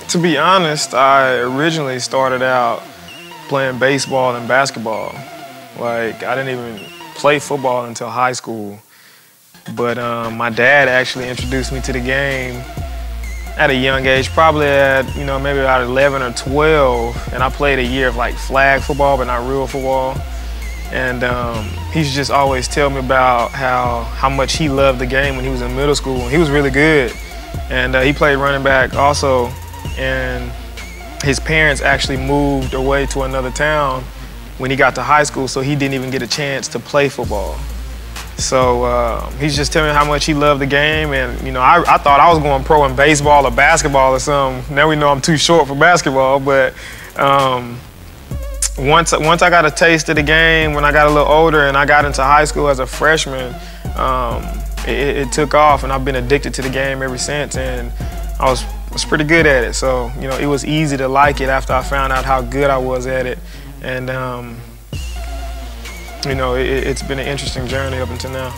To be honest, I originally started out playing baseball and basketball. Like, I didn't even play football until high school. But my dad actually introduced me to the game at a young age, probably at, maybe about 11 or 12. And I played a year of like flag football, but not real football. And he used to just always tell me about how much he loved the game when he was in middle school. He was really good. And he played running back also. And his parents actually moved away to another town when he got to high school, so he didn't even get a chance to play football. So he's just telling me how much he loved the game, and I thought I was going pro in baseball or basketball or something. Now we know I'm too short for basketball, but once I got a taste of the game, when I got a little older and I got into high school as a freshman, it took off, and I've been addicted to the game ever since, and I was pretty good at it. So it was easy to like it after I found out how good I was at it, and it's been an interesting journey up until now.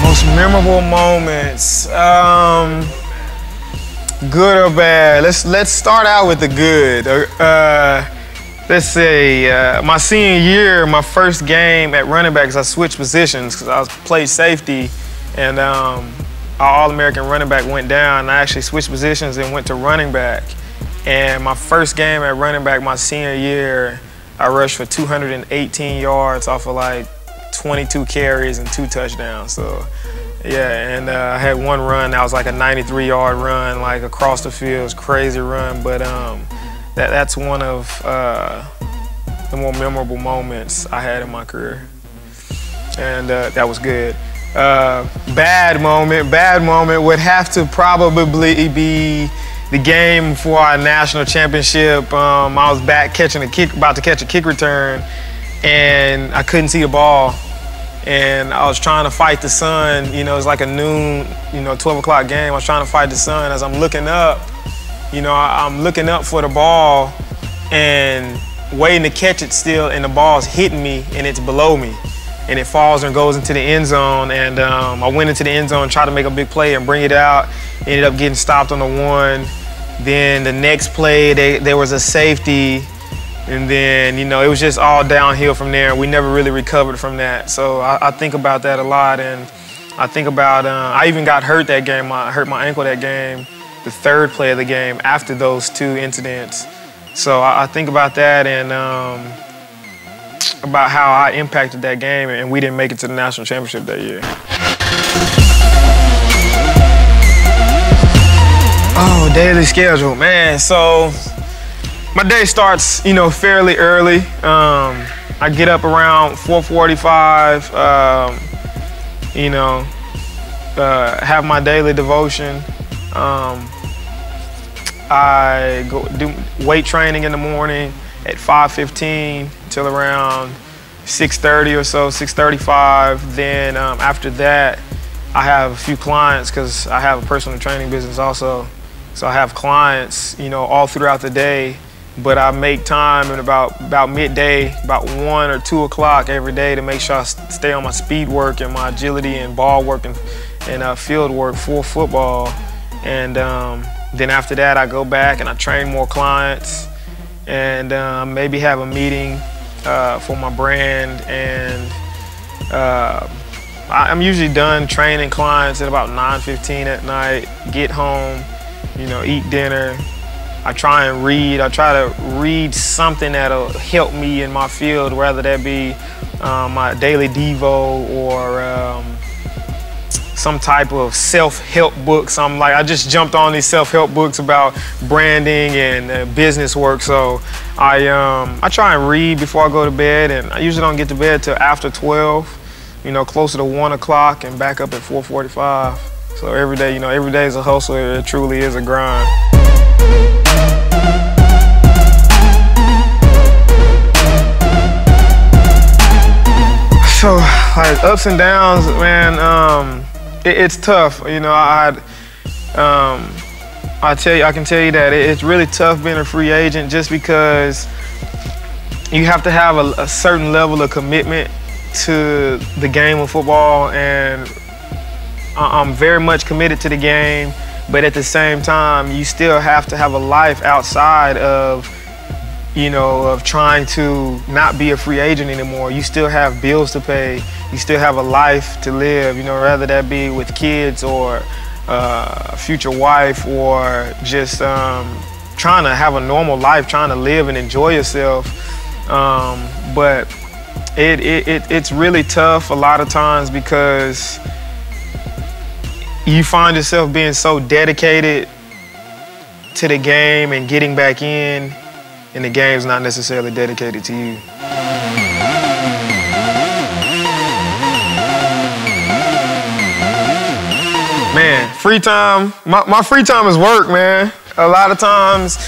Most memorable moments, good or bad? Let's start out with the good. Let's say my senior year, my first game at running back, 'cause I switched positions because I played safety, and our All-American running back went down, and I actually switched positions and went to running back. And my first game at running back my senior year, I rushed for 218 yards off of like 22 carries and 2 touchdowns. So yeah, and I had one run that was like a 93-yard run, like across the field. It was a crazy run, but that's one of the more memorable moments I had in my career, and that was good. Bad moment would have to probably be the game for our national championship. I was back about to catch a kick return, and I couldn't see the ball, and I was trying to fight the sun. It's like a noon, 12 o'clock game. I was trying to fight the sun. As I'm looking up, I'm looking up for the ball and waiting to catch it still, and the ball's hitting me, and it's below me. And it falls and goes into the end zone, and I went into the end zone, tried to make a big play and bring it out. Ended up getting stopped on the 1. Then the next play, there was a safety, and then it was just all downhill from there. We never really recovered from that. So I think about that a lot, and I think about I even got hurt that game. I hurt my ankle that game, the 3rd play of the game after those 2 incidents. So I think about that, and about how I impacted that game, and we didn't make it to the national championship that year. Oh, daily schedule, man. So my day starts, fairly early. I get up around 4:45, have my daily devotion. I go do weight training in the morning at 5:15 till around 6:30 or so, 6:35. Then after that, I have a few clients because I have a personal training business also. So I have clients, all throughout the day. But I make time at about midday, about 1 or 2 o'clock every day to make sure I stay on my speed work and my agility and ball work and field work for football. And then after that, I go back and I train more clients, and maybe have a meeting for my brand. And I'm usually done training clients at about 9:15 at night, get home, eat dinner. I try and read. I try to read something that'll help me in my field, whether that be my daily Devo or some type of self-help book. I just jumped on these self-help books about branding and business work. So I try and read before I go to bed, and I usually don't get to bed till after 12, closer to 1 o'clock, and back up at 4:45. So every day, every day is a hustle. It truly is a grind. So, like, ups and downs, man, it's tough. I can tell you that it's really tough being a free agent, just because you have to have a certain level of commitment to the game of football, and I'm very much committed to the game. But at the same time, you still have to have a life outside of, of trying to not be a free agent anymore. You still have bills to pay. You still have a life to live, rather that be with kids or a future wife, or just trying to have a normal life, trying to live and enjoy yourself. But it's really tough a lot of times, because you find yourself being so dedicated to the game and getting back in, and the game's not necessarily dedicated to you. Man, free time, my free time is work, man. A lot of times,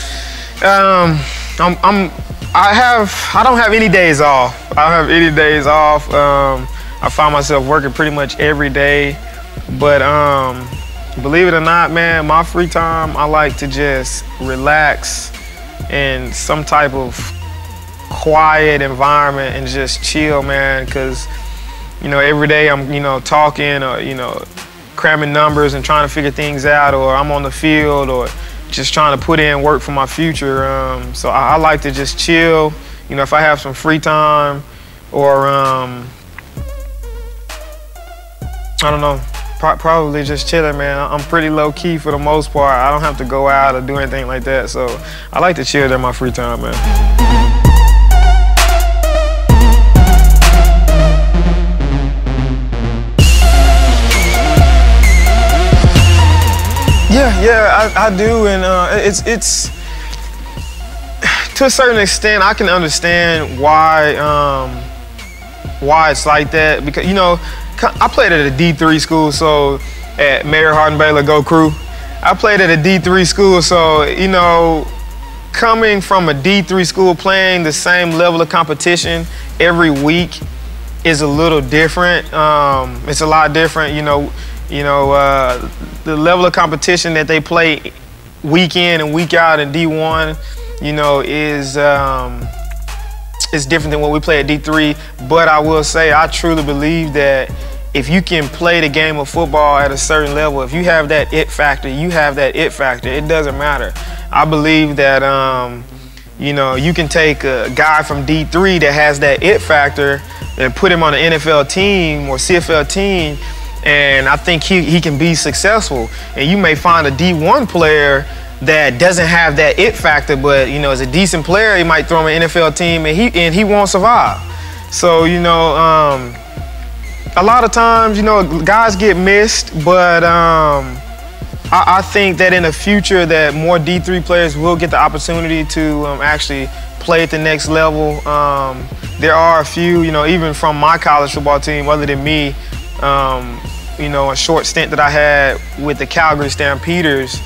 I don't have any days off. I don't have any days off. I find myself working pretty much every day. But believe it or not, man, my free time, I like to just relax in some type of quiet environment and just chill, man, because, every day I'm, talking or, cramming numbers and trying to figure things out, or I'm on the field, or just trying to put in work for my future. So I like to just chill, if I have some free time, or I don't know, probably just chilling, man. I'm pretty low-key for the most part. I don't have to go out or do anything like that, so I like to chill during my free time, man. Yeah, I do, and it's to a certain extent I can understand why it's like that, because I played at a D3 school, so at Mayor Hardin Baylor Go Crew. I played at a D3 school, so coming from a D3 school, playing the same level of competition every week is a little different. It's a lot different, the level of competition that they play week in and week out in D1, is different than what we play at D3. But I will say, I truly believe that if you can play the game of football at a certain level, if you have that it factor, you have that it factor. It doesn't matter. I believe that, you can take a guy from D3 that has that it factor and put him on an NFL team or CFL team, and I think he can be successful. And you may find a D1 player that doesn't have that it factor, but is a decent player. He might throw him an NFL team, and he won't survive. So a lot of times guys get missed, but I think that in the future that more D3 players will get the opportunity to actually play at the next level. There are a few, even from my college football team, other than me, a short stint that I had with the Calgary Stampeders.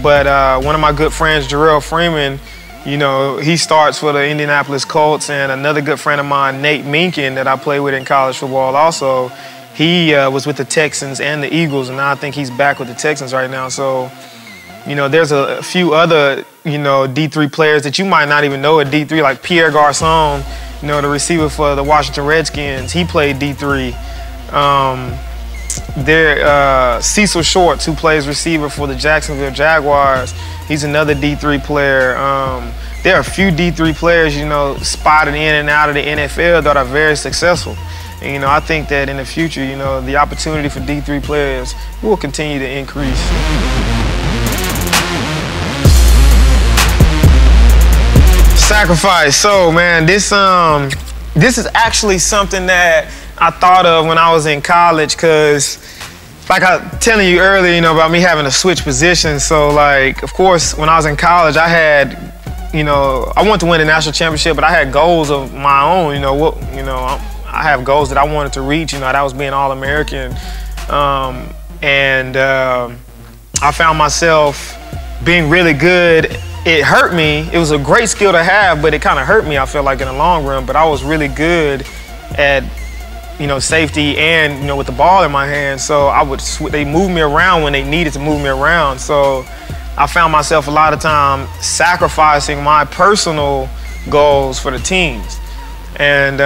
But one of my good friends, Jarrell Freeman, he starts for the Indianapolis Colts, and another good friend of mine, Nate Minkin, that I played with in college football also, he was with the Texans and the Eagles, and now I think he's back with the Texans right now. So, there's a few other, D3 players that you might not even know at D3, like Pierre Garçon, the receiver for the Washington Redskins. He played D3. Cecil Shorts, who plays receiver for the Jacksonville Jaguars, he's another D3 player. There are a few D3 players, spotted in and out of the NFL that are very successful. And, I think that in the future, the opportunity for D3 players will continue to increase. Sacrifice. So, man, this is actually something that I thought of when I was in college, because like I was telling you earlier, about me having to switch positions. So, like, of course, when I was in college, I had, I wanted to win the national championship, but I had goals of my own. I have goals that I wanted to reach. That was being All-American, and I found myself being really good. It hurt me. It was a great skill to have, but it kind of hurt me, I feel like, in the long run. But I was really good at safety and, with the ball in my hand. So they moved me around when they needed to move me around. So I found myself a lot of time sacrificing my personal goals for the teams. And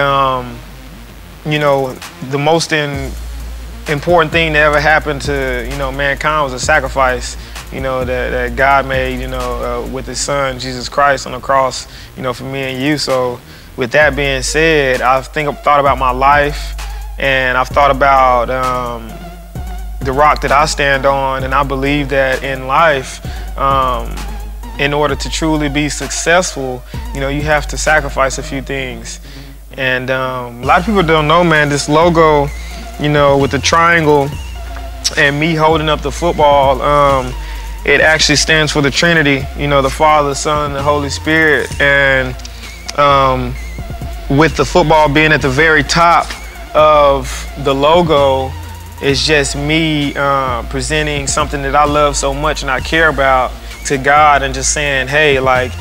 you know, the most important thing that ever happened to, you know, mankind was a sacrifice, you know, that God made, you know, with his son, Jesus Christ, on the cross, you know, for me and you. So with that being said, I've thought about my life, and I've thought about the rock that I stand on, and I believe that in life, in order to truly be successful, you know, you have to sacrifice a few things. And a lot of people don't know, man, this logo, you know, with the triangle and me holding up the football, it actually stands for the Trinity, you know, the Father, Son, and the Holy Spirit. And with the football being at the very top of the logo, it's just me presenting something that I love so much and I care about to God, and just saying, hey, like,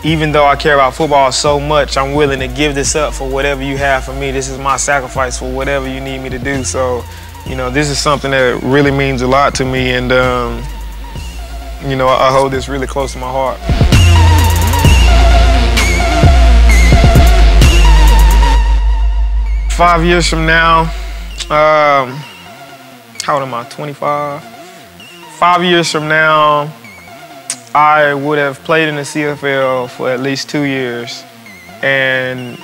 even though I care about football so much, I'm willing to give this up for whatever you have for me. This is my sacrifice for whatever you need me to do. So, you know, this is something that really means a lot to me, and you know, I hold this really close to my heart. Five years from now, how old am I, 25? 5 years from now, I would have played in the CFL for at least 2 years and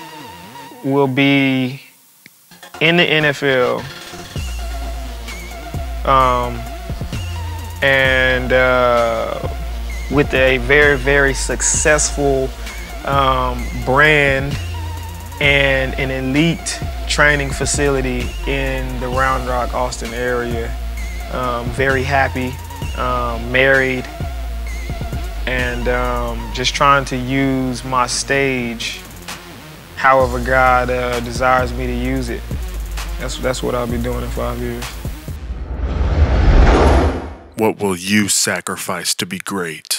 will be in the NFL and with a very, very successful brand and an elite training facility in the Round Rock, Austin area. Very happy, married, and just trying to use my stage however God desires me to use it. That's what I'll be doing in 5 years. What will you sacrifice to be great?